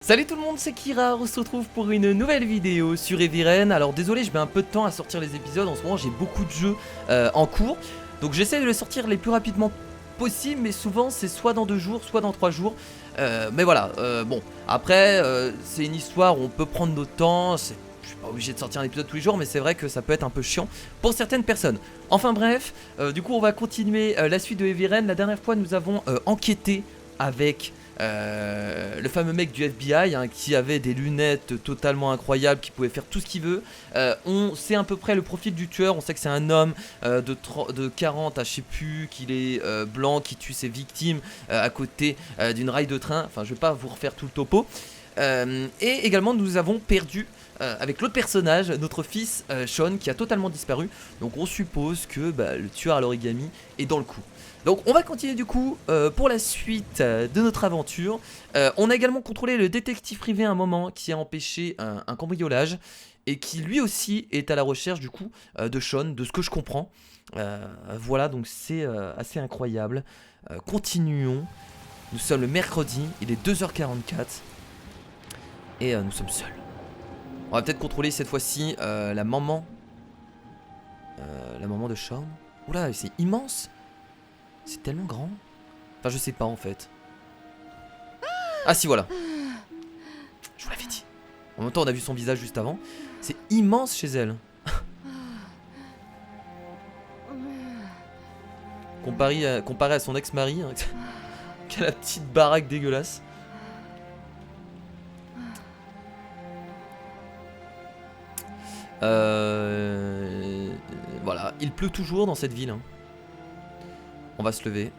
Salut tout le monde, c'est Kira, on se retrouve pour une nouvelle vidéo sur Eviren. Alors désolé, je mets un peu de temps à sortir les épisodes, en ce moment j'ai beaucoup de jeux en cours. Donc j'essaie de les sortir les plus rapidement possible, mais souvent c'est soit dans 2 jours, soit dans 3 jours. Mais voilà, bon, après c'est une histoire où on peut prendre notre temps, je suis pas obligé de sortir un épisode tous les jours, mais c'est vrai que ça peut être un peu chiant pour certaines personnes. Enfin bref, du coup on va continuer la suite de Eviren. La dernière fois nous avons enquêté avec... le fameux mec du FBI hein, qui avait des lunettes totalement incroyables, qui pouvait faire tout ce qu'il veut. On sait à peu près le profil du tueur, on sait que c'est un homme de 40 à je sais plus, qu'il est blanc, qui tue ses victimes à côté d'une rail de train. Enfin je vais pas vous refaire tout le topo. Et également nous avons perdu avec l'autre personnage, notre fils Sean, qui a totalement disparu. Donc on suppose que le tueur à l'origami est dans le coup. Donc on va continuer du coup pour la suite de notre aventure. On a également contrôlé le détective privé à un moment qui a empêché un cambriolage et qui lui aussi est à la recherche du coup de Sean, de ce que je comprends. Voilà, donc c'est assez incroyable. Continuons. Nous sommes le mercredi, il est 2h44 et nous sommes seuls. On va peut-être contrôler cette fois-ci la maman de Sean. Oula, c'est immense. C'est tellement grand. Enfin, je sais pas en fait. Ah si, voilà. Je vous l'avais dit. En même temps, on a vu son visage juste avant. C'est immense chez elle. Comparé à son ex-mari, hein, qui a la petite baraque dégueulasse. Voilà, il pleut toujours dans cette ville. Hein. On va se lever.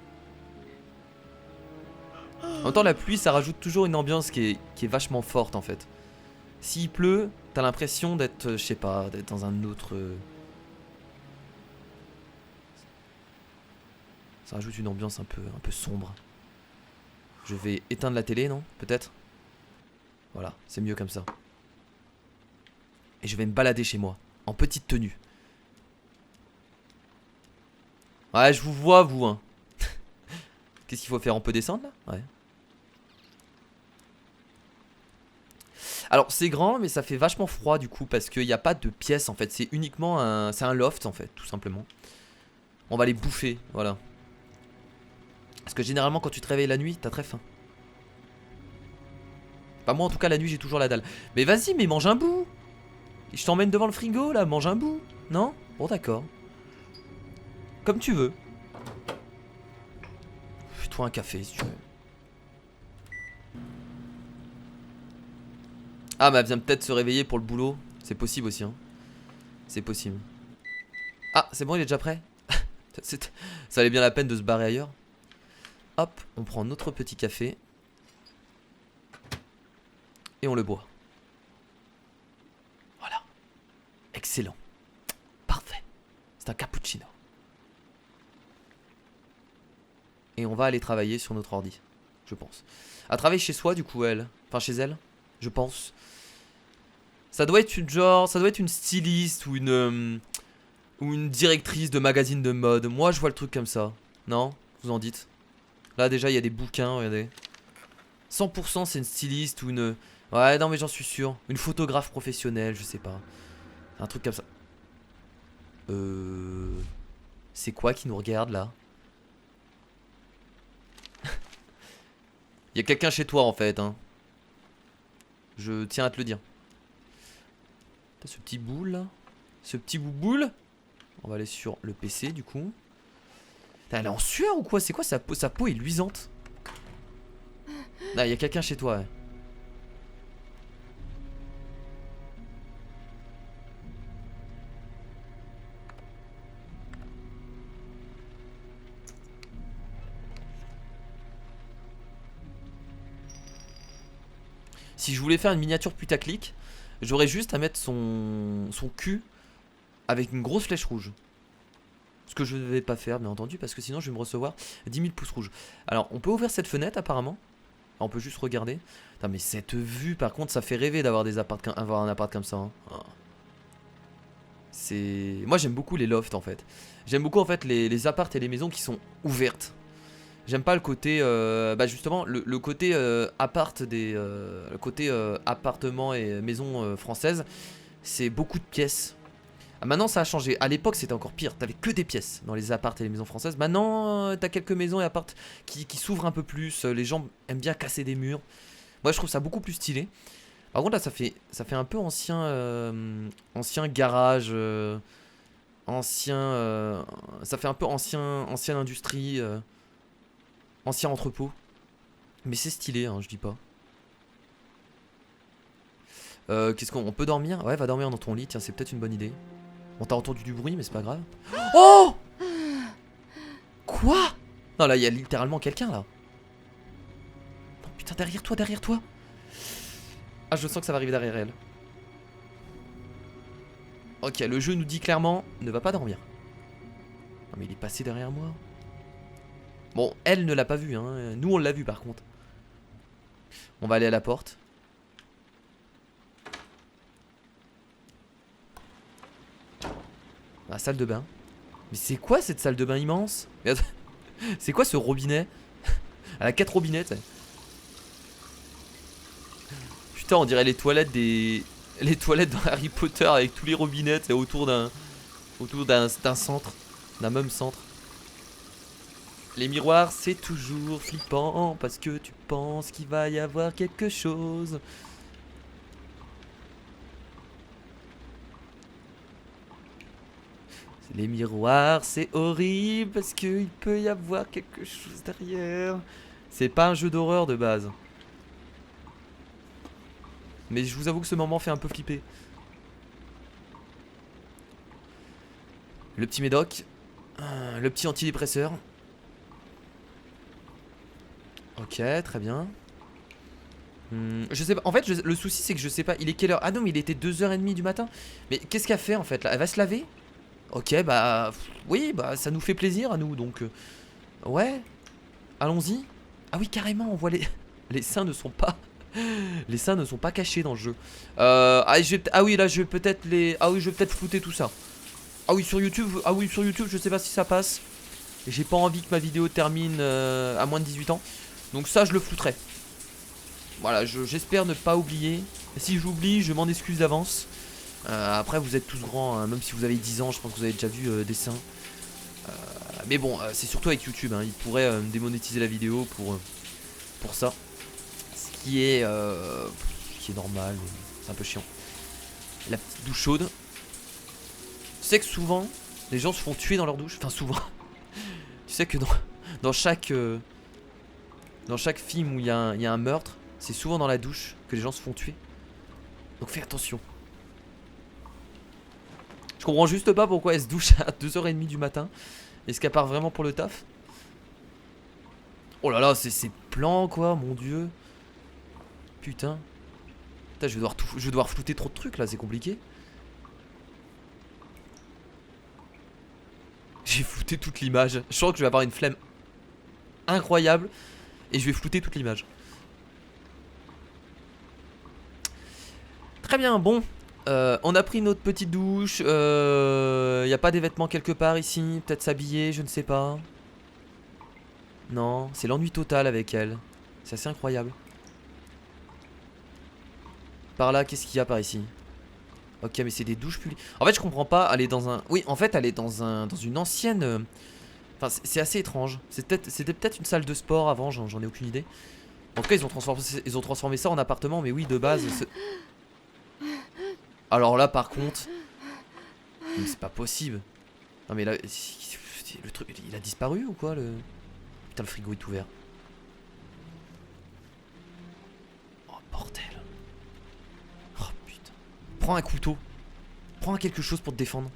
En même temps, la pluie, ça rajoute toujours une ambiance qui est vachement forte en fait. S'il pleut, t'as l'impression d'être, je sais pas, d'être dans un autre... Ça rajoute une ambiance un peu sombre. Je vais éteindre la télé, non? Peut-être? Voilà, c'est mieux comme ça. Et je vais me balader chez moi, en petite tenue. Ouais, je vous vois, vous, hein. Qu'est-ce qu'il faut faire? On peut descendre, là? Ouais. Alors, c'est grand, mais ça fait vachement froid, du coup, parce qu'il n'y a pas de pièces, en fait. C'est uniquement un... C'est un loft, en fait, tout simplement. On va les bouffer, voilà. Parce que généralement, quand tu te réveilles la nuit, t'as très faim. Bah moi, en tout cas, la nuit, j'ai toujours la dalle. Mais vas-y, mais mange un bout. Je t'emmène devant le frigo, là, mange un bout. Non? Bon, d'accord. Comme tu veux. Fais-toi un café, si tu veux. Ah, bah, elle vient peut-être se réveiller pour le boulot. C'est possible aussi, hein. C'est possible. Ah, c'est bon, il est déjà prêt? Ça valait bien la peine de se barrer ailleurs. Hop, on prend notre petit café. Et on le boit. Voilà. Excellent. Parfait. C'est un cappuccino. Et on va aller travailler sur notre ordi. Je pense. À travailler chez soi, du coup, elle. Enfin, chez elle. Je pense. Ça doit être une genre. Ça doit être une styliste ou une directrice de magazine de mode. Moi, je vois le truc comme ça. Non? Vous en dites? Là, déjà, il y a des bouquins, regardez. 100% c'est une styliste ou une... Ouais, non, mais j'en suis sûr. Une photographe professionnelle, je sais pas. Un truc comme ça. C'est quoi qui nous regarde, là? Il y a quelqu'un chez toi, en fait, hein. Je tiens à te le dire. T'as ce petit boule, là. Ce petit bouboule. On va aller sur le PC, du coup. Elle est en sueur ou quoi? C'est quoi sa peau? Sa peau est luisante. Ah, il y a quelqu'un chez toi, ouais. Si je voulais faire une miniature putaclic, j'aurais juste à mettre son cul avec une grosse flèche rouge. Ce que je ne vais pas faire, bien entendu, parce que sinon je vais me recevoir 10 000 pouces rouges. Alors, on peut ouvrir cette fenêtre, apparemment. On peut juste regarder. Putain, mais cette vue, par contre, ça fait rêver d'avoir un appart comme ça. Hein. Oh. Moi, j'aime beaucoup les lofts, en fait. J'aime beaucoup, en fait, les apparts et les maisons qui sont ouvertes. J'aime pas le côté, bah justement, le côté appart des, le côté appartement et maison française. C'est beaucoup de pièces. Ah, maintenant ça a changé. À l'époque c'était encore pire. T'avais que des pièces dans les apparts et les maisons françaises. Maintenant t'as quelques maisons et apparts qui s'ouvrent un peu plus. Les gens aiment bien casser des murs. Moi je trouve ça beaucoup plus stylé. Par contre là ça fait un peu ancien garage. Ça fait un peu ancienne industrie. Ancien entrepôt. Mais c'est stylé, hein, je dis pas. Qu'est-ce qu'on peut dormir? Ouais, va dormir dans ton lit, tiens, c'est peut-être une bonne idée. On t'a entendu du bruit, mais c'est pas grave. Oh! Quoi? Non, là, il y a littéralement quelqu'un, là. Non, putain, derrière toi, derrière toi. Ah, je sens que ça va arriver derrière elle. Ok, le jeu nous dit clairement, ne va pas dormir. Non, mais il est passé derrière moi. Bon, elle ne l'a pas vu, hein. Nous, on l'a vu, par contre. On va aller à la porte. La salle de bain. Mais c'est quoi cette salle de bain immense? C'est quoi ce robinet? Elle a 4 robinets, t'sais. Putain, on dirait les toilettes des... Les toilettes dans Harry Potter avec tous les robinets autour d'un centre. D'un même centre. Les miroirs, c'est toujours flippant parce que tu penses qu'il va y avoir quelque chose. Les miroirs, c'est horrible parce qu'il peut y avoir quelque chose derrière. C'est pas un jeu d'horreur de base. Mais je vous avoue que ce moment fait un peu flipper. Le petit médoc. Le petit antidépresseur. Ok, très bien. Je sais pas, en fait le souci c'est que je sais pas, il est quelle heure? Ah non mais il était 2h30 du matin. Mais qu'est-ce qu'elle fait en fait là? Elle va se laver? Ok bah oui bah ça nous fait plaisir à nous donc ouais. Allons-y. Ah oui carrément on voit les seins ne sont pas. Les seins ne sont pas cachés dans le jeu. Ah oui là je vais peut-être les. Ah oui je vais peut-être flouter tout ça. Ah oui sur YouTube je sais pas si ça passe. Et j'ai pas envie que ma vidéo termine à moins de 18 ans. Donc ça je le flouterai. Voilà j'espère ne pas oublier. Si j'oublie je m'en excuse d'avance. Après vous êtes tous grands hein. Même si vous avez 10 ans je pense que vous avez déjà vu des seins. Mais bon c'est surtout avec YouTube hein. Ils pourraient me démonétiser la vidéo pour ça. Ce qui est normal. C'est un peu chiant. La petite douche chaude. Tu sais que souvent les gens se font tuer dans leur douche. Enfin souvent. Tu sais que dans chaque film où il y a un meurtre, c'est souvent dans la douche que les gens se font tuer. Donc fais attention. Je comprends juste pas pourquoi elle se douche à 2h30 du matin. Est-ce qu'elle part vraiment pour le taf? Oh là là, c'est ces plans quoi, mon dieu. Putain. Putain, je vais devoir flouter trop de trucs là, c'est compliqué. J'ai flouté toute l'image. Je sens que je vais avoir une flemme incroyable. Et je vais flouter toute l'image. Très bien, bon. On a pris notre petite douche. Y a pas des vêtements quelque part ici? Peut-être s'habiller, je ne sais pas. Non, c'est l'ennui total avec elle. C'est assez incroyable. Par là, qu'est-ce qu'il y a par ici? Ok, mais c'est des douches publiques. En fait, je comprends pas. Elle est dans un... Oui, en fait, elle est dans une ancienne... Enfin, c'est assez étrange. C'était peut-être une salle de sport avant, j'en ai aucune idée. En tout cas, ils ont transformé ça en appartement, mais oui, de base... Alors là, par contre... Mais c'est pas possible. Non mais là... Le truc... Il a disparu ou quoi le... Putain, le frigo est ouvert. Oh, bordel. Oh, putain. Prends un couteau. Prends quelque chose pour te défendre.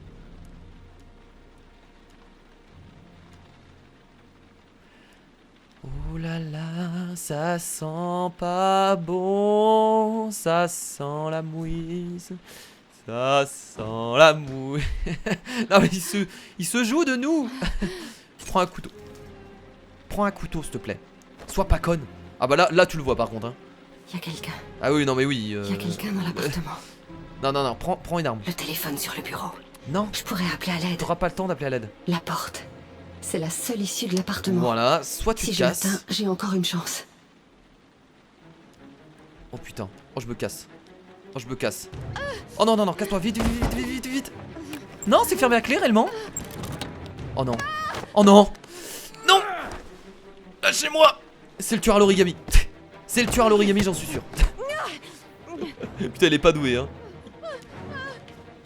Oh là là, ça sent pas bon, ça sent la mouise, ça sent la mouise. Non mais il se joue de nous. Prends un couteau. Prends un couteau s'il te plaît. Sois pas conne. Ah bah là tu le vois par contre hein. Y'a quelqu'un. Ah oui non mais oui. Y'a quelqu'un dans l'appartement. Non, prends une arme. Le téléphone sur le bureau. Non. Je pourrais appeler à l'aide. T'auras pas le temps d'appeler à l'aide. La porte. C'est la seule issue de l'appartement. Voilà, soit tu Si te je casses. l'atteins, j'ai encore une chance. Oh putain, oh je me casse. Oh je me casse. Oh non non non, casse-toi, vite, vite, vite, vite, vite. Non, c'est fermé à clé réellement. Oh non. Oh non. Non. Lâchez-moi. C'est le tueur à l'origami. C'est le tueur à l'origami, j'en suis sûr. Putain, elle est pas douée hein.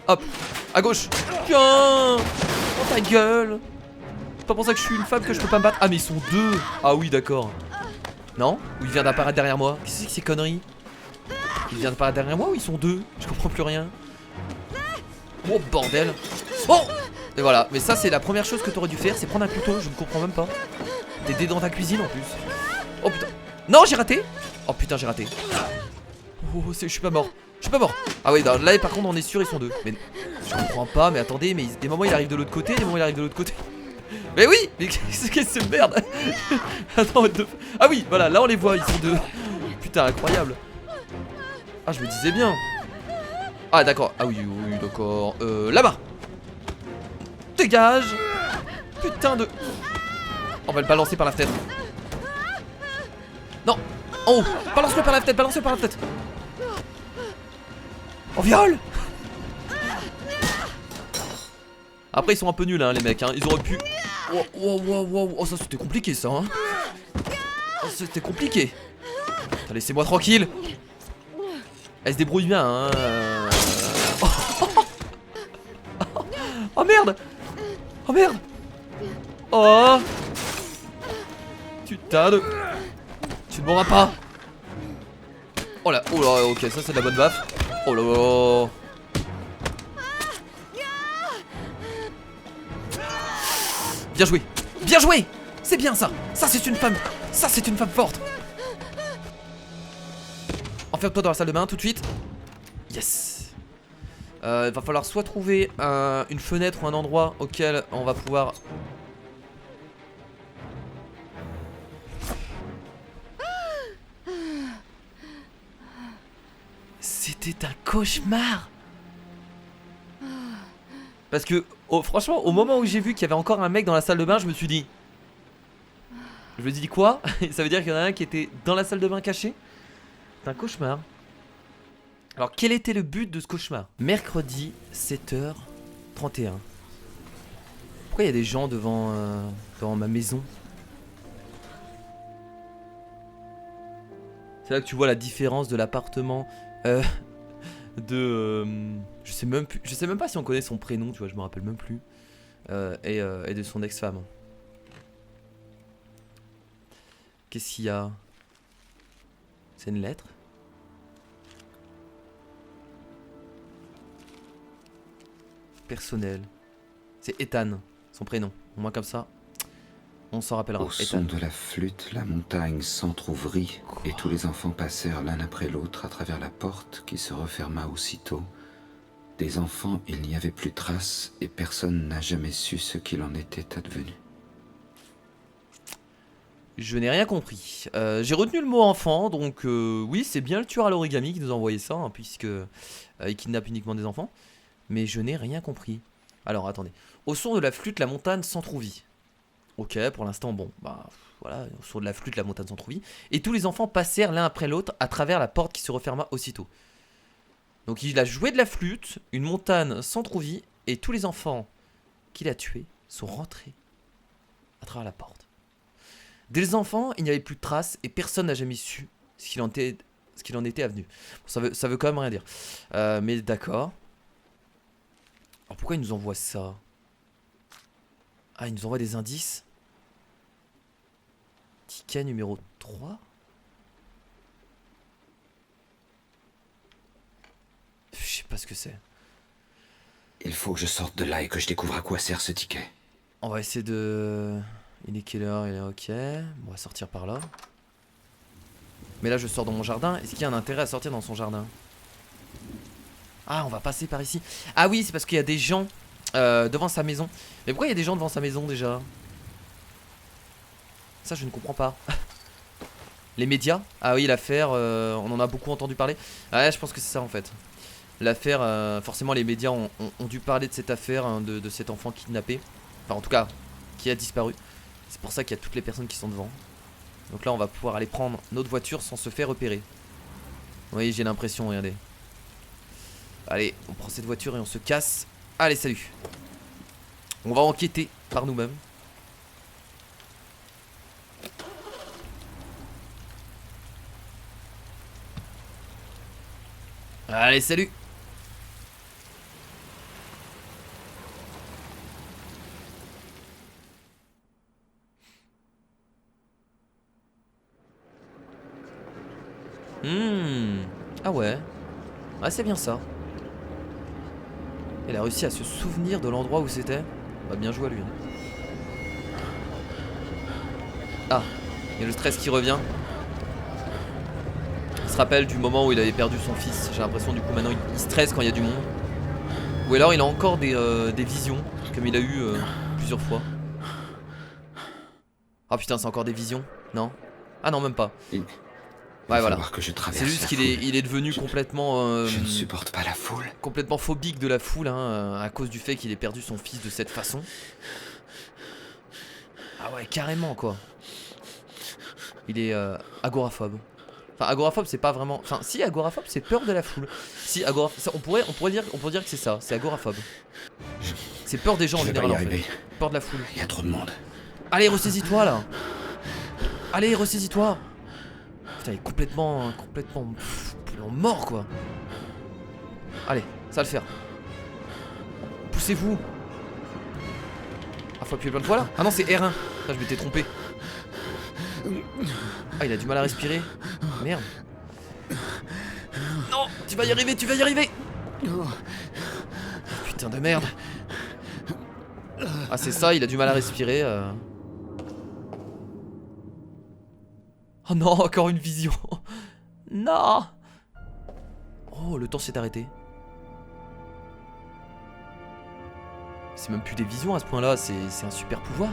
Hop, à gauche. Putain. Oh ta gueule. C'est pas pour ça que je suis une femme que je peux pas me battre. Ah mais ils sont deux. Ah oui d'accord. Non? Ou il vient d'apparaître derrière moi? Qu'est-ce que c'est que ces conneries? Il vient d'apparaître derrière moi ou ils sont deux? Je comprends plus rien. Oh bordel. Oh. Et voilà, mais ça c'est la première chose que t'aurais dû faire, c'est prendre un couteau, je ne comprends même pas. T'aider dans ta cuisine en plus. Oh putain. Non j'ai raté. Oh putain j'ai raté. Oh je suis pas mort. Je suis pas mort. Ah oui là par contre on est sûr ils sont deux. Mais je comprends pas, mais attendez, mais des moments il arrive de l'autre côté, des moments il arrive de l'autre côté. Mais oui. Mais qu'est-ce que c'est merde. Attends, ah oui voilà, là on les voit, ils sont deux. Putain incroyable. Ah je me disais bien. Ah d'accord, ah oui d'accord. Là-bas. Dégage. Putain de... On va le balancer par la fenêtre. Non. En haut. Balance-le par la fenêtre, balance-le par la fenêtre. On viole. Après ils sont un peu nuls hein les mecs hein. Ils auraient pu... Oh ça c'était compliqué ça hein. Oh c'était compliqué. Laissez-moi tranquille. Elle se débrouille bien hein. Oh merde. Oh merde. Oh. Putain de... Tu ne mourras pas. Oh là, ok, ça c'est de la bonne baffe. Oh là là. Bien joué. Bien joué. C'est bien ça. Ça c'est une femme. Ça c'est une femme forte. Enferme-toi dans la salle de bain tout de suite. Yes. Va falloir soit trouver une fenêtre ou un endroit auquel on va pouvoir... C'était un cauchemar. Parce que franchement au moment où j'ai vu qu'il y avait encore un mec dans la salle de bain, je me suis dit... Je me dis quoi? Ça veut dire qu'il y en a un qui était dans la salle de bain caché? C'est un cauchemar. Alors quel était le but de ce cauchemar? Mercredi 7h31. Pourquoi il y a des gens devant ma maison? C'est là que tu vois la différence de l'appartement je sais même pas si on connaît son prénom, tu vois, je me rappelle même plus. Et de son ex-femme. Qu'est-ce qu'il y a? C'est une lettre? Personnel. C'est Ethan, son prénom. Au moins comme ça, on s'en rappellera. Au son de la flûte, la montagne s'entr'ouvrit et tous les enfants passèrent l'un après l'autre à travers la porte qui se referma aussitôt. Des enfants, il n'y avait plus trace et personne n'a jamais su ce qu'il en était advenu. Je n'ai rien compris. J'ai retenu le mot enfant, donc oui, c'est bien le tueur à l'origami qui nous a envoyé ça, hein, puisque il kidnappe uniquement des enfants. Mais je n'ai rien compris. Alors attendez. Au son de la flûte, la montagne s'entrouvit. Ok, pour l'instant, bon, bah voilà, au son de la flûte, la montagne s'entrouvit. Et tous les enfants passèrent l'un après l'autre à travers la porte qui se referma aussitôt. Donc il a joué de la flûte, une montagne s'entrouvit, et tous les enfants qu'il a tués sont rentrés à travers la porte. Dès les enfants, il n'y avait plus de traces et personne n'a jamais su ce qu'il en était advenu. Bon, ça veut quand même rien dire. Mais d'accord. Alors pourquoi il nous envoie ça? Ah, il nous envoie des indices. Ticket numéro 3. Je sais pas ce que c'est. Il faut que je sorte de là et que je découvre à quoi sert ce ticket. On va essayer de... Il est quelle heure? Il est ok. On va sortir par là. Mais là je sors dans mon jardin. Est-ce qu'il y a un intérêt à sortir dans son jardin? Ah, on va passer par ici. Ah oui, c'est parce qu'il y a des gens devant sa maison. Mais pourquoi il y a des gens devant sa maison déjà? Ça je ne comprends pas. Les médias? Ah oui, l'affaire, on en a beaucoup entendu parler. Ouais, je pense que c'est ça en fait. L'affaire, forcément les médias ont dû parler de cette affaire, hein, de cet enfant kidnappé. Enfin en tout cas, qui a disparu. C'est pour ça qu'il y a toutes les personnes qui sont devant. Donc là on va pouvoir aller prendre notre voiture sans se faire repérer. Vous voyez, j'ai l'impression, regardez. Allez, on prend cette voiture et on se casse. Allez, salut. On va enquêter par nous-mêmes. Allez, salut. Ah ouais. Ah, c'est bien ça. Il a réussi à se souvenir de l'endroit où c'était. Bah, bien joué à lui. Ah, il y a le stress qui revient. Il se rappelle du moment où il avait perdu son fils. J'ai l'impression du coup maintenant il stresse quand il y a du monde. Ou alors il a encore des visions, comme il a eu plusieurs fois. Ah putain, c'est encore des visions? Non? Ah non, même pas. Ouais, voilà. C'est juste qu'il est devenu complètement... je ne supporte pas la foule. Complètement phobique de la foule, hein, à cause du fait qu'il ait perdu son fils de cette façon. Ah ouais, carrément, quoi. Il est agoraphobe. Enfin, agoraphobe, c'est pas vraiment... Enfin, si, agoraphobe, c'est peur de la foule. Si, agoraphobe... On pourrait dire que c'est ça, c'est agoraphobe. C'est peur des gens en général, en fait. Peur de la foule. Il y a trop de monde. Allez, ressaisis-toi, là. Allez, ressaisis-toi. Putain, il est complètement mort, quoi. Allez, ça va le faire. Poussez-vous. Ah, faut appuyer plein de fois, là. Ah non, c'est R1. Là, je m'étais trompé. Ah, il a du mal à respirer. Merde. Non, tu vas y arriver, tu vas y arriver. Putain de merde. Ah, c'est ça, il a du mal à respirer. Oh non, encore une vision. Non. Oh, le temps s'est arrêté. C'est même plus des visions à ce point-là, c'est un super pouvoir.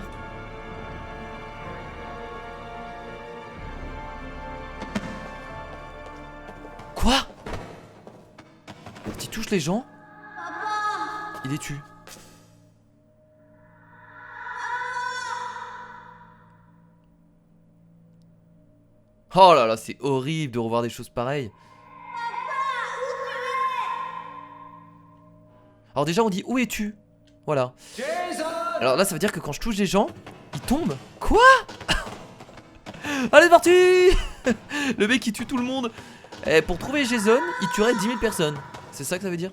Quoi? Quand il touche les gens, il les tue. Oh là là, c'est horrible de revoir des choses pareilles. Alors déjà on dit où es-tu? Voilà. Alors là ça veut dire que quand je touche des gens, ils tombent. Quoi? Allez, c'est parti. Le mec qui tue tout le monde. Et pour trouver Jason, il tuerait 10 000 personnes. C'est ça que ça veut dire?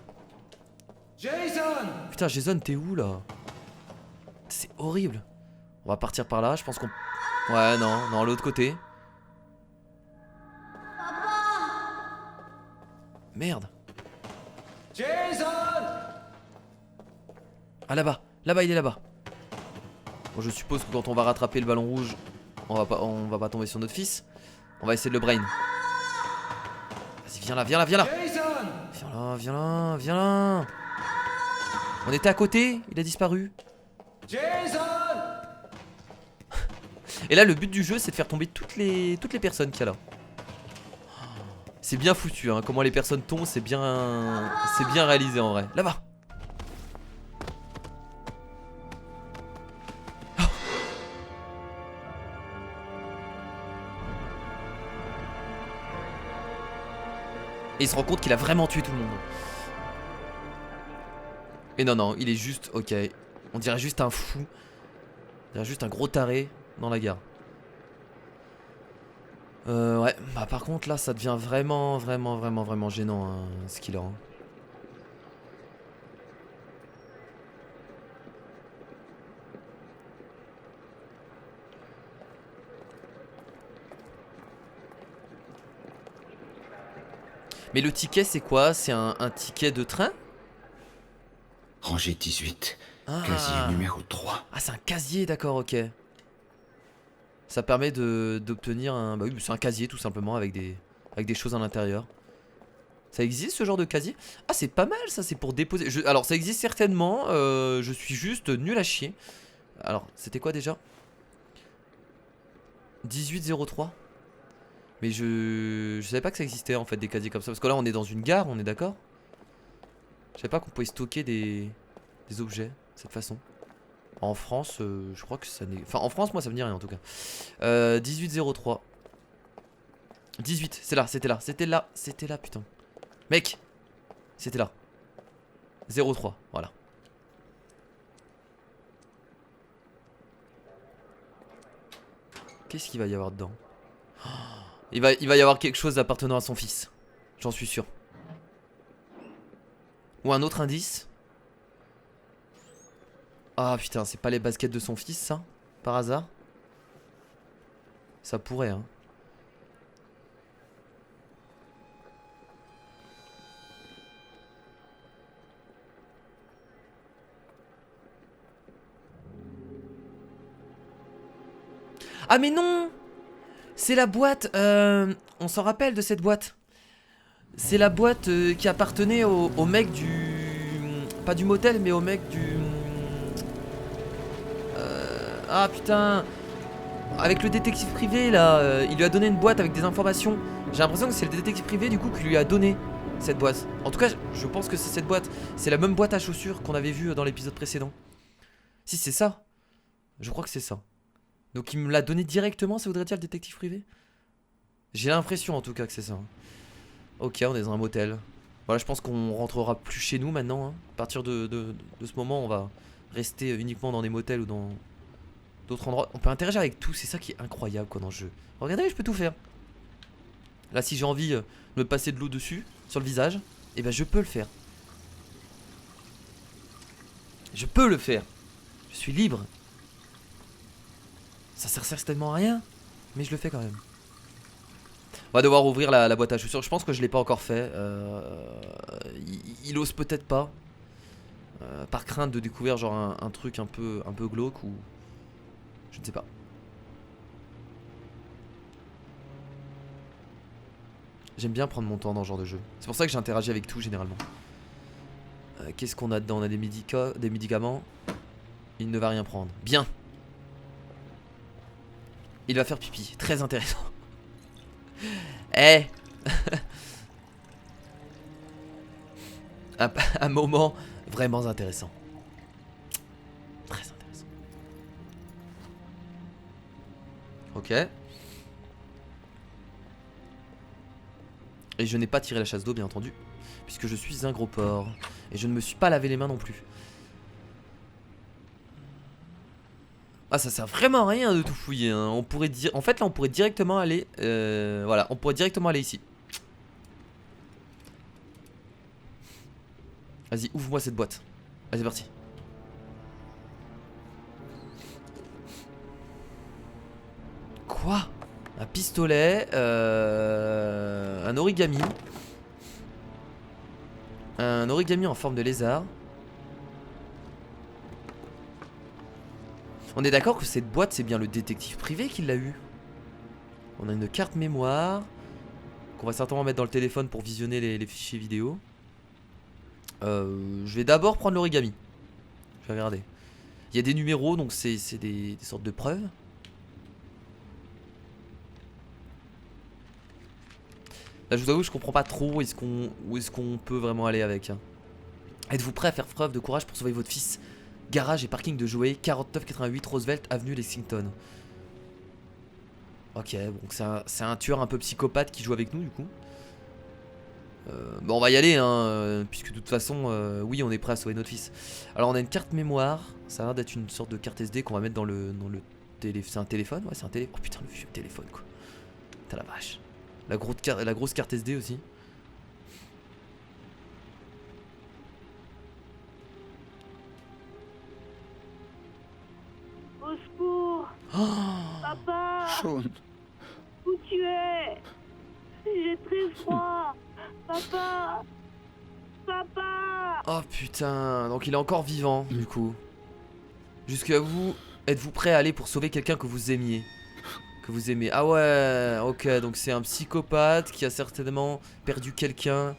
Jason! Putain, Jason, t'es où là? C'est horrible. On va partir par là, je pense qu'on... Ouais, non, l'autre côté. Merde. Jason! Ah, là-bas, il est là-bas. Bon, je suppose que quand on va rattraper le ballon rouge, on va pas tomber sur notre fils. On va essayer de le brain. Vas-y, viens là. Jason! Viens là. On était à côté, il a disparu. Jason! Et là, le but du jeu, c'est de faire tomber toutes les personnes qu'il y a là. C'est bien foutu, hein. Comment les personnes tombent, c'est bien réalisé en vrai. Là-bas. Oh. Et il se rend compte qu'il a vraiment tué tout le monde. Et non, il est juste, ok. On dirait juste un fou. On dirait juste un gros taré dans la gare. Ouais, bah par contre là ça devient vraiment gênant, hein, ce qu'il a. Hein. Mais le ticket c'est quoi? C'est un ticket de train? Rangée 18, casier numéro 3. Ah, c'est un casier, d'accord, ok. Ça permet d'obtenir un... Bah oui, c'est un casier tout simplement avec des choses à l'intérieur. Ça existe ce genre de casier? Ah, c'est pas mal ça, c'est pour déposer... Alors ça existe certainement, je suis juste nul à chier. Alors, c'était quoi déjà? 1803. Mais je savais pas que ça existait en fait des casiers comme ça. Parce que là on est dans une gare, on est d'accord? Je savais pas qu'on pouvait stocker des objets de cette façon. En France, je crois que ça n'est... Enfin, en France, moi, ça me dit rien, en tout cas. 1803. 18, c'est là, c'était là, c'était là, putain. Mec, c'était là. 03, voilà. Qu'est-ce qu'il va y avoir dedans? Il va y avoir quelque chose appartenant à son fils. J'en suis sûr. Ou un autre indice. Ah putain, c'est pas les baskets de son fils, ça? Par hasard? Ça pourrait, hein. Ah mais non! C'est la boîte, on s'en rappelle de cette boîte. C'est la boîte qui appartenait au mec du... Pas du motel, mais au mec du... Ah putain! Avec le détective privé là, il lui a donné une boîte avec des informations. J'ai l'impression que c'est le détective privé du coup qui lui a donné cette boîte. En tout cas, je pense que c'est cette boîte. C'est la même boîte à chaussures qu'on avait vue dans l'épisode précédent. Si c'est ça, je crois que c'est ça. Donc il me l'a donné directement, ça voudrait dire le détective privé? J'ai l'impression en tout cas que c'est ça. Ok, on est dans un motel. Voilà, je pense qu'on rentrera plus chez nous maintenant, hein. À partir de ce moment, on va rester uniquement dans des motels ou dans d'autres endroits. On peut interagir avec tout, c'est ça qui est incroyable quoi dans le jeu. Regardez, je peux tout faire. Là, si j'ai envie de me passer de l'eau dessus, sur le visage, et ben je peux le faire. Je peux le faire. Je suis libre. Ça sert certainement à rien, mais je le fais quand même. On va devoir ouvrir la boîte à chaussures. Je pense que je l'ai pas encore fait. Il ose peut-être pas. Par crainte de découvrir genre un truc un peu glauque ou... Je ne sais pas. J'aime bien prendre mon temps dans ce genre de jeu. C'est pour ça que j'interagis avec tout généralement. Qu'est-ce qu'on a dedans? On a des médicaments. Il ne va rien prendre. Bien. Il va faire pipi. Très intéressant. Eh. un moment vraiment intéressant. Très intéressant. Ok. Et je n'ai pas tiré la chasse d'eau bien entendu, puisque je suis un gros porc. Et je ne me suis pas lavé les mains non plus. Ah, ça sert vraiment à rien de tout fouiller, hein. On pourrait dire... En fait là on pourrait directement aller voilà, on pourrait directement aller ici. Vas-y, ouvre-moi cette boîte. Allez, c'est parti. Quoi? Un pistolet, un origami. Un origami en forme de lézard. On est d'accord que cette boîte, c'est bien le détective privé qui l'a eu. On a une carte mémoire qu'on va certainement mettre dans le téléphone pour visionner les fichiers vidéo. Je vais d'abord prendre l'origami. Je vais regarder. Il y a des numéros, donc c'est des sortes de preuves. Là, je vous avoue, je comprends pas trop où est-ce qu'on peut vraiment aller avec. Êtes-vous prêt à faire preuve de courage pour sauver votre fils? Garage et parking de jouets, 4988 Roosevelt Avenue Lexington. Ok, donc c'est un tueur un peu psychopathe qui joue avec nous du coup. Bon, on va y aller, hein, puisque de toute façon, oui, on est prêt à sauver notre fils. Alors, on a une carte mémoire. Ça a l'air d'être une sorte de carte SD qu'on va mettre dans le téléphone. C'est un téléphone? Ouais, c'est un téléphone. Oh putain, le vieux téléphone quoi. Putain la vache. La grosse carte SD aussi. Au secours! Oh, Papa! Sean, Où tu es? J'ai très froid! Papa! Papa! oh putain, donc il est encore vivant du coup. Jusqu'à vous, êtes-vous prêt à aller pour sauver quelqu'un que vous aimiez? Que vous aimez? Ah ouais, ok, donc c'est un psychopathe qui a certainement perdu quelqu'un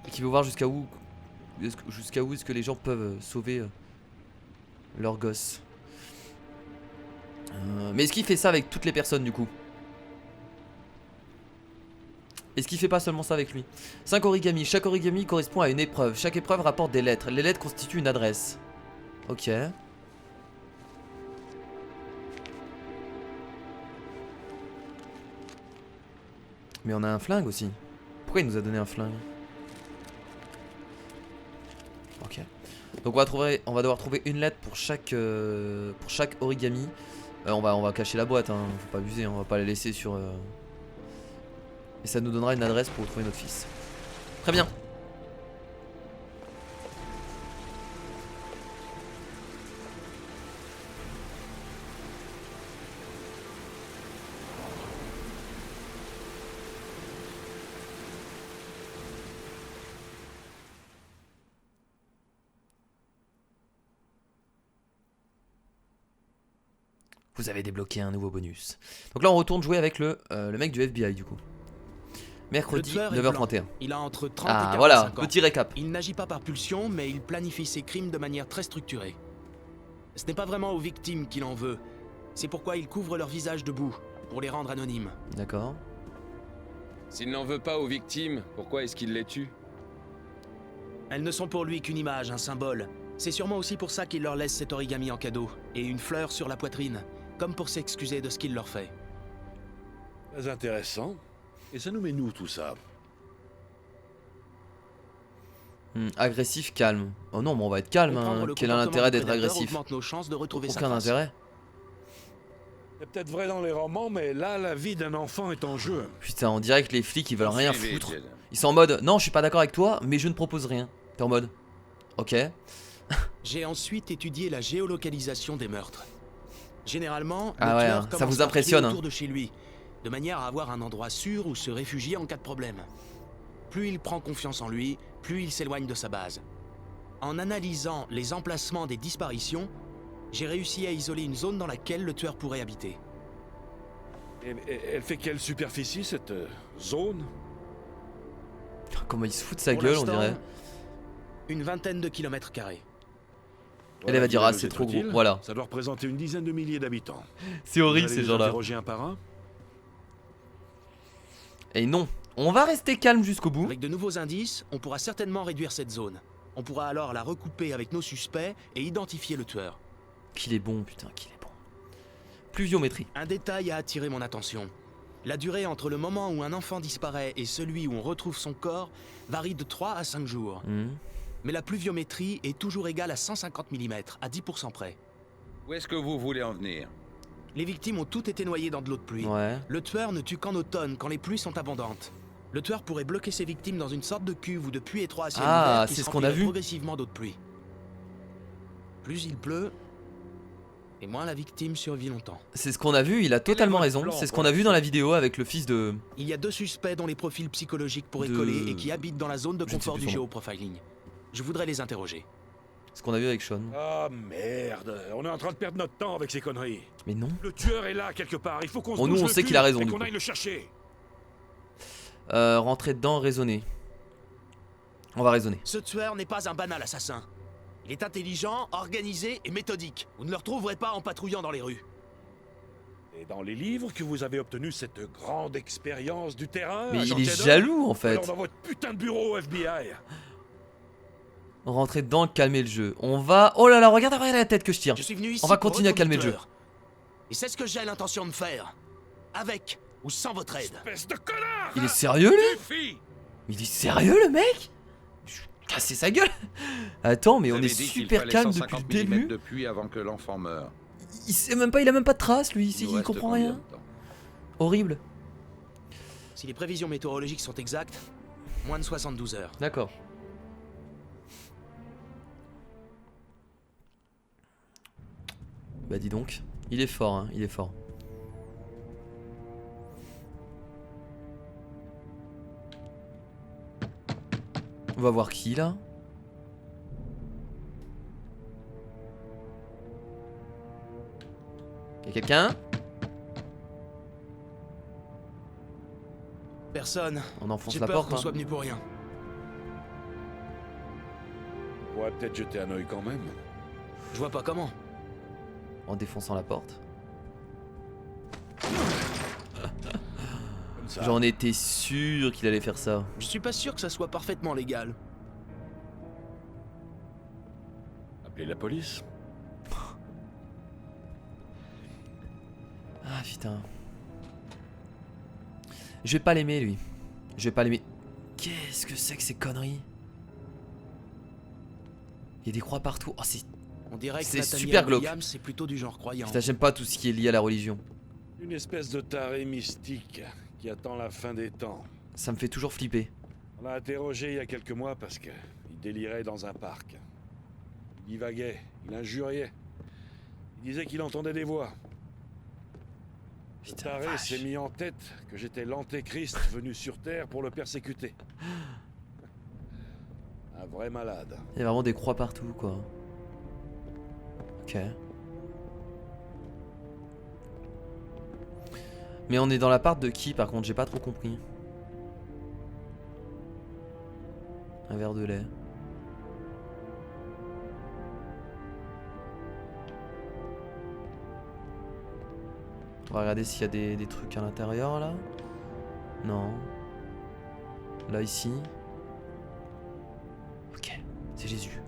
et qui veut voir jusqu'à où est-ce que les gens peuvent sauver leur gosse. Mais est-ce qu'il fait ça avec toutes les personnes du coup? Est-ce qu'il fait pas seulement ça avec lui? 5 origamis, chaque origami correspond à une épreuve. Chaque épreuve rapporte des lettres. Les lettres constituent une adresse. Ok. Mais on a un flingue aussi. Pourquoi il nous a donné un flingue? Ok. Donc on va devoir trouver une lettre pour chaque origami. On va cacher la boîte, hein. Faut pas abuser, on va pas la laisser sur... Et ça nous donnera une adresse pour trouver notre fils. Très bien. Vous avez débloqué un nouveau bonus. Donc là on retourne jouer avec le mec du FBI du coup. Mercredi 9h31. Il a entre 30 Ah et 45 voilà, ans. petit récap. Il n'agit pas par pulsion, mais il planifie ses crimes de manière très structurée. Ce n'est pas vraiment aux victimes qu'il en veut. C'est pourquoi il couvre leur visage de boue, pour les rendre anonymes. D'accord. S'il n'en veut pas aux victimes, pourquoi est-ce qu'il les tue? Elles ne sont pour lui qu'une image, un symbole. C'est sûrement aussi pour ça qu'il leur laisse cet origami en cadeau, et une fleur sur la poitrine, comme pour s'excuser de ce qu'il leur fait. Très intéressant. Et ça nous met nous tout ça? Agressif, calme. Oh non, mais on va être calme. Hein. Quel est l'intérêt d'être agressif? Augmente nos chances de retrouver sa Aucun trace. intérêt. C'est peut-être vrai dans les romans, mais là, la vie d'un enfant est en jeu. Putain, on dirait que les flics ils veulent rien Suivez, foutre. Jed. Ils sont en mode non, je suis pas d'accord avec toi, mais je ne propose rien. T'es en mode ok. J'ai ensuite étudié la géolocalisation des meurtres. Généralement, Ah le ouais, tueur hein, ça commence vous par impressionne, tuer hein. autour de chez lui, de manière à avoir un endroit sûr où se réfugier en cas de problème. Plus il prend confiance en lui, plus il s'éloigne de sa base. En analysant les emplacements des disparitions, j'ai réussi à isoler une zone dans laquelle le tueur pourrait habiter. Et elle fait quelle superficie, cette zone? Comment il se fout de sa Pour gueule, on l'instant, dirait. Une vingtaine de kilomètres carrés. Elle va dire Voilà, ah nous c'est trop gros. être-t-il. Voilà. Ça doit représenter une dizaine de milliers d'habitants. C'est horrible Vous allez ces les gens-là. interroger un par un? Et non, on va rester calme jusqu'au bout. Avec de nouveaux indices, on pourra certainement réduire cette zone. On pourra alors la recouper avec nos suspects et identifier le tueur. Qu'il est bon, putain, qu'il est bon. Pluviométrie. Un détail a attiré mon attention. La durée entre le moment où un enfant disparaît et celui où on retrouve son corps varie de 3 à 5 jours. Mais la pluviométrie est toujours égale à 150 mm, à 10% près. Où est-ce que vous voulez en venir? Les victimes ont toutes été noyées dans de l'eau de pluie. Ouais. Le tueur ne tue qu'en automne, quand les pluies sont abondantes. Le tueur pourrait bloquer ses victimes dans une sorte de cuve ou de puits étroit à ciel Ah, ouvert qui c'est se ce qu'on a remplirait vu. progressivement d'eau de pluie. Plus il pleut, et moins la victime survit longtemps. C'est ce qu'on a vu, il a totalement votre raison. plan C'est ce pour qu'on a la vu dans la vidéo avec le fils de... Il y a 2 suspects dont les profils psychologiques pourraient De- coller et qui habitent dans la zone de Je ne sais confort plus du son nom. géoprofiling. Je voudrais les interroger. Ce qu'on a vu avec Sean. Ah merde, on est en train de perdre notre temps avec ces conneries. Mais non. Le tueur est là quelque part, il faut qu'on se Oh, nous, bouge on le sait cul qu'il a raison, et du qu'on coup. aille le chercher. Rentrer dedans, raisonner. On va raisonner. Ce tueur n'est pas un banal assassin. Il est intelligent, organisé et méthodique. Vous ne le retrouverez pas en patrouillant dans les rues. Et dans les livres que vous avez obtenu cette grande expérience du terrain, Mais agent il est Jedi, jaloux en ou fait. alors dans votre putain de bureau au FBI. Rentrer dedans, calmer le jeu. On va... Oh là là, regarde la tête que je tire. Je suis venu ici On va pour continuer à retrouver calmer le jeu. tueur. Et c'est ce que j'ai l'intention de faire. Avec ou sans votre aide. Espèce de connard. Il est sérieux lui? Suffit. Il est sérieux le mec? Je vais casser sa gueule. Attends, mais Vous on avez est dit qu'il super fallait calme depuis 150 le début. mm de pluie avant que l'enfant meure. Il sait même pas, il a même pas de traces lui, nous il reste comprend combien rien. de temps? Horrible. Si les prévisions météorologiques sont exactes, moins de 72 heures. D'accord. Bah dis donc, il est fort hein, il est fort. On va voir qui là. Y'a quelqu'un? Personne. On enfonce J'ai la peur porte qu'on hein. soit venu pour rien. On pourrait peut-être jeter un œil quand même. Je vois pas comment. En défonçant la porte. Comme ça. J'en étais sûr qu'il allait faire ça. Je suis pas sûr que ça soit parfaitement légal. Appelez la police. Ah putain. Je vais pas l'aimer lui. Je vais pas l'aimer. Qu'est-ce que c'est que ces conneries? Il y a des croix partout. Oh c'est... On dirait que C'est Nathaniel super glauque. Williams, c'est plutôt du genre croyant. Putain, j'aime pas tout ce qui est lié à la religion. Une espèce de taré mystique qui attend la fin des temps. Ça me fait toujours flipper. On l'a interrogé il y a quelques mois parce qu'il délirait dans un parc. Il divaguait, il injuriait. Il disait qu'il entendait des voix. Ce Putain, taré vache. s'est mis en tête que j'étais l'antéchrist venu sur Terre pour le persécuter. Un vrai malade. Il y a vraiment des croix partout quoi. Ok. Mais on est dans l'appart de qui par contre? J'ai pas trop compris. Un verre de lait. On va regarder s'il y a des trucs à l'intérieur là. Non. Là ici. Ok, c'est Jésus.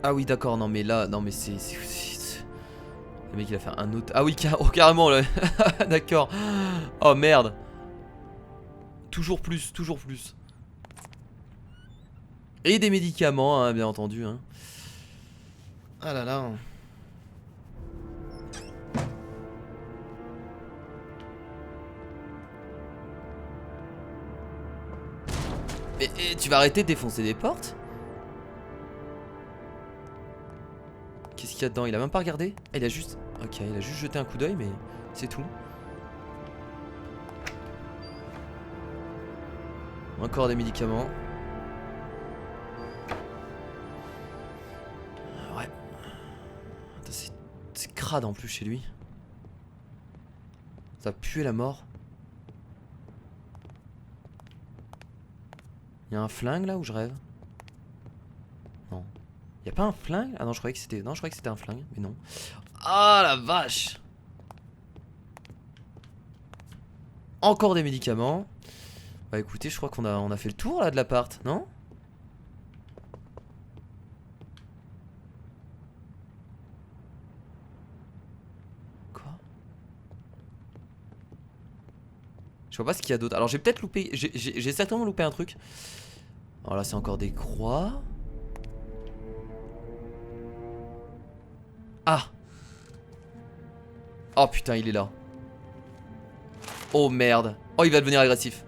Ah oui d'accord, non mais là, non mais c'est... Le mec il a fait un autre... Ah oui oh, carrément là. D'accord. Oh merde. Toujours plus, toujours plus. Et des médicaments hein, bien entendu hein. Ah là là. Mais tu vas arrêter de défoncer des portes? Qu'est-ce qu'il y a dedans? Il a même pas regardé? Il a juste... Ok, il a juste jeté un coup d'œil mais c'est tout. Encore des médicaments. Ouais. C'est crade en plus chez lui. Ça pue la mort. Il y a un flingue là où je rêve? Non. Il y a pas un flingue? Ah non, je croyais que c'était... Non, je croyais que c'était un flingue, mais non. Ah la vache! Encore des médicaments. Bah écoutez, je crois qu'on a fait le tour là de l'appart, non? Quoi? Je vois pas ce qu'il y a d'autre. Alors j'ai peut-être loupé... J'ai certainement loupé un truc. Alors là c'est encore des croix. Ah! Oh putain il est là. Oh merde. Oh il va devenir agressif.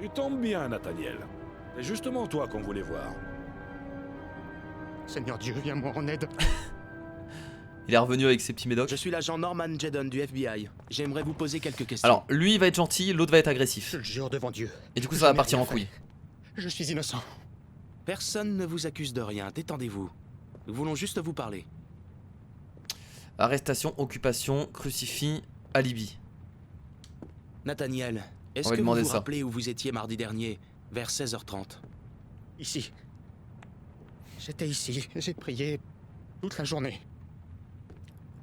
Tu tombes bien, Nathaniel. C'est justement toi qu'on voulait voir. Seigneur Dieu, viens-moi en aide. Il est revenu avec ses petits médocs. Je suis l'agent Norman Jedon du FBI. J'aimerais vous poser quelques questions. Alors lui il va être gentil, l'autre va être agressif. Je le jure devant Dieu. Et du coup Je ça va n'ai partir rien en fait. couille. Je suis innocent. Personne ne vous accuse de rien, détendez-vous. Nous voulons juste vous parler. Arrestation, occupation, crucifix, alibi. Nathaniel, On est-ce va que vous demander vous ça. rappelez où vous étiez mardi dernier, vers 16h30? Ici. J'étais ici. J'ai prié toute la journée.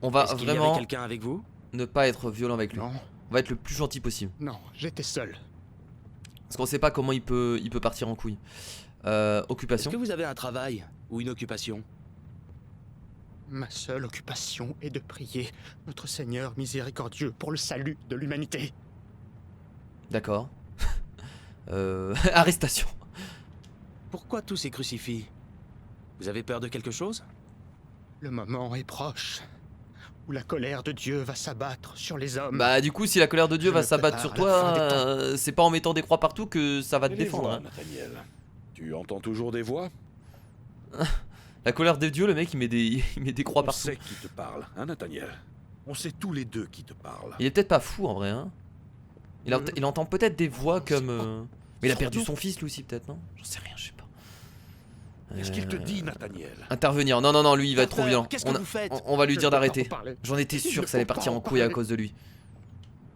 On va Est-ce qu'il y avait vraiment quelqu'un avec vous? ne pas être violent avec lui. Non, On va être le plus gentil possible. non, j'étais seul. Parce qu'on sait pas comment il peut partir en couille. Est-ce Occupation. que vous avez un travail ou une occupation? Ma seule occupation est de prier notre Seigneur miséricordieux pour le salut de l'humanité. D'accord. Arrestation. Pourquoi tous ces crucifix? Vous avez peur de quelque chose? Le moment est proche où la colère de Dieu va s'abattre sur les hommes. Bah du coup si la colère de Dieu Je va me s'abattre sur prépare à la toi, fin des c'est pas en mettant des croix partout que ça va te Et les défendre. voix, Hein. Nathaniel. Tu entends toujours des voix? La colère de Dieu, le mec il met des croix On partout. sait qui te parle, hein, Nathaniel? On sait tous les deux qui te parle. Il est peut-être pas fou en vrai hein. Il entend peut-être des voix comme... Mais il a perdu son fils lui aussi peut-être non? J'en sais rien, je sais pas. Qu'est-ce qu'il te dit, Nathaniel? Intervenir. Non, non, non, lui il va être trop Père, violent. qu'est-ce que vous faites? On va lui Je dire ne peux pas d'arrêter. en parler. J'en étais sûr Il que ça allait ne faut partir pas en en couille à parler. cause de lui.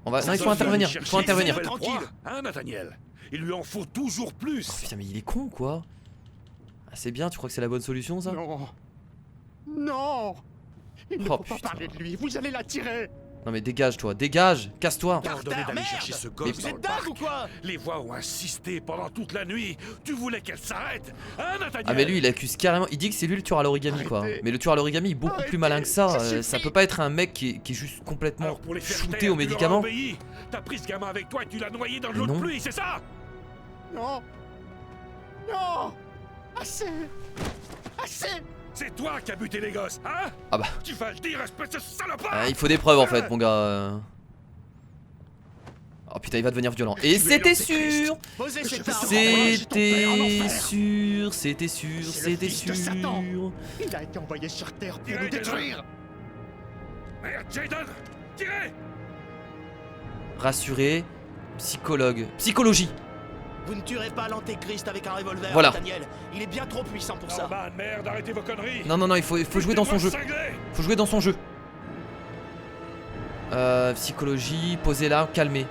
On va... Non, il faut Ça intervenir. vient Il faut chercher intervenir. des nouvelles Tranquille. proies, hein, Nathaniel? Il lui en faut toujours plus. Oh, putain, mais il est con quoi. Ah, c'est bien, tu crois que c'est la bonne solution ça? Non. Non. Il ne Oh, faut pas putain. parler de lui. Vous allez l'attirer. Non mais dégage toi, dégage, casse-toi. Ordonné d'aller merde. chercher ce Vous gosse dans êtes le dingue parc. ou quoi? Les voix ont insisté pendant toute la nuit. Tu voulais qu'elle s'arrête, hein, Nathaniel? Ah mais lui il accuse carrément, il dit que c'est lui le tueur à l'origami quoi. Arrêtez. Mais le tueur à l'origami est beaucoup plus malin que ça. Ça Ça suffit. peut pas être un mec qui est juste complètement Alors pour les faire shooté taire, aux tu leur as médicaments. obéi. T'as pris ce gamin avec toi et tu l'as noyé dans de l'eau de Non. pluie, c'est ça? Non. Non. Assez. Assez. C'est toi qui as buté les gosses, hein? Ah bah. Tu vas le dire, espèce de salopard! Il faut des preuves en fait mon gars. Oh putain il va devenir violent. Et c'était sûr. Posez cette arme. C'était sûr, c'était sûr, C'est le c'était fils de sûr. Satan. Il a été envoyé sur Terre pour Tirez, nous détruire. Merde, Jaden! Tirez! Rassuré, psychologue, psychologie. Vous ne tuerez pas l'antéchrist avec un revolver, Voilà. Nathaniel. Il est bien trop puissant pour ça. Norman, merde, arrêtez vos conneries! Non non non, il faut jouer dans son jeu. Faut jouer dans son jeu. Psychologie, posez là, calmez.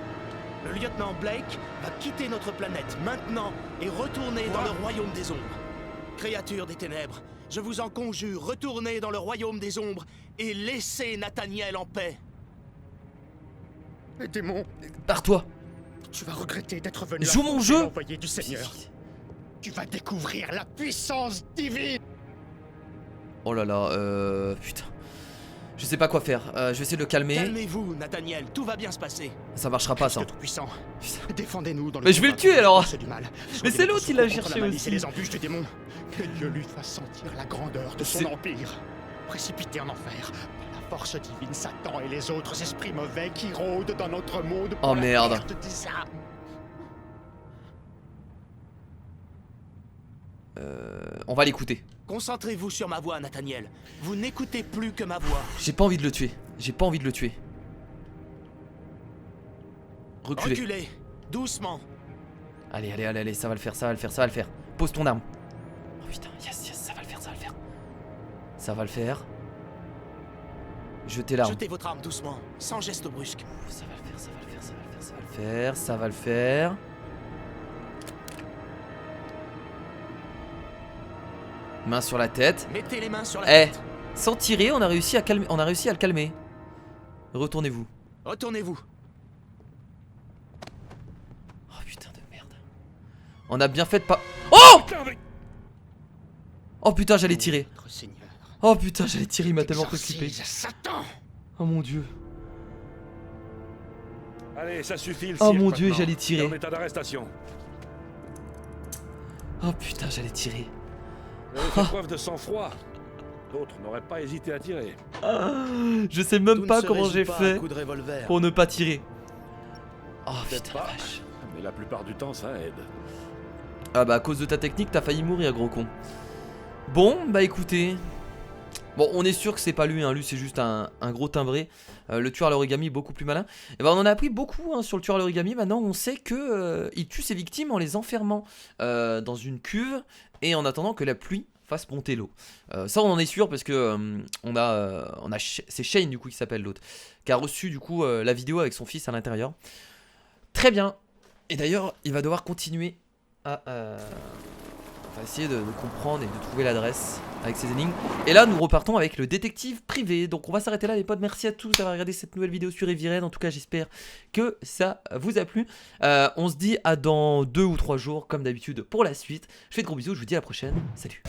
Le lieutenant Blake va quitter notre planète maintenant et retourner dans le royaume des ombres. Créatures des ténèbres, je vous en conjure, retournez dans le royaume des ombres et laissez Nathaniel en paix. Les démons, Pars-toi. tu vas regretter d'être venu. Joue mon affronter jeu. l'envoyé du Seigneur. Tu vas découvrir la puissance divine. Oh là là, putain. Je sais pas quoi faire. Je vais essayer de le calmer. Calmez-vous, Nathaniel, tout va bien se passer. Ça marchera pas ça. Christ tout-puissant, défendez-nous dans le Mais je vais le combat tuer, contre alors. la force du mal. Mais Soyez c'est notre l'autre, il l'a secours contre cherché la malice aussi. et les embûches du démon. Que Dieu lui fasse sentir la grandeur de C'est- son empire. Précipité en enfer par la force divine, Satan et les autres esprits mauvais qui rôdent dans notre monde pour Oh, la merde. perte des âmes. On va l'écouter. Concentrez-vous sur ma voix, Nathaniel. Vous n'écoutez plus que ma voix. J'ai pas envie de le tuer. J'ai pas envie de le tuer. Reculez. Reculez, doucement. Allez, allez, allez, allez, ça va le faire, ça va le faire, ça va le faire. Pose ton arme. Oh putain, yes, yes, ça va le faire, ça va le faire. Ça va le faire. Jetez l'arme. Jetez votre arme doucement, sans geste brusque. Ça va le faire, ça va le faire, ça va le faire, ça va le faire, ça va le faire. Main sur la tête. Mettez les mains sur la Eh, tête. sans tirer, on a réussi à calmer, on a réussi à le calmer. Retournez-vous. Retournez-vous. Oh putain de merde. On a bien fait de pas. Oh! Oh putain, j'allais tirer. Notre Seigneur. Oh putain, j'allais tirer, il m'a tellement préoccupé. Exorcise Satan. Oh mon dieu. Allez, ça suffit le Oh cirque mon dieu, maintenant. j'allais tirer. En état d'arrestation. Oh putain, j'allais tirer. Vous avez fait preuve de sang-froid. D'autres n'auraient pas hésité à tirer. Je sais Tout même ne pas se comment résout j'ai pas à fait coup de revolver. pour ne pas tirer. Oh Peut-être putain la pas. vache. Mais la plupart du temps, ça aide. Ah bah à cause de ta technique, t'as failli mourir, gros con. Bon, bah écoutez. Bon, on est sûr que c'est pas lui, hein. Lui c'est juste un gros timbré. Le tueur à l'origami est beaucoup plus malin. Et bah on en a appris beaucoup hein, sur le tueur à l'origami. Maintenant on sait que il tue ses victimes en les enfermant dans une cuve et en attendant que la pluie fasse monter l'eau. Ça on en est sûr parce que c'est Shane du coup qui s'appelle l'autre, qui a reçu du coup la vidéo avec son fils à l'intérieur. Très bien. Et d'ailleurs il va devoir continuer à... on va essayer de comprendre et de trouver l'adresse avec ces énigmes. Et là nous repartons avec le détective privé. Donc on va s'arrêter là les potes. Merci à tous d'avoir regardé cette nouvelle vidéo sur Heavy. En tout cas j'espère que ça vous a plu. On se dit à dans 2 ou 3 jours comme d'habitude pour la suite. Je fais de gros bisous, je vous dis à la prochaine. Salut.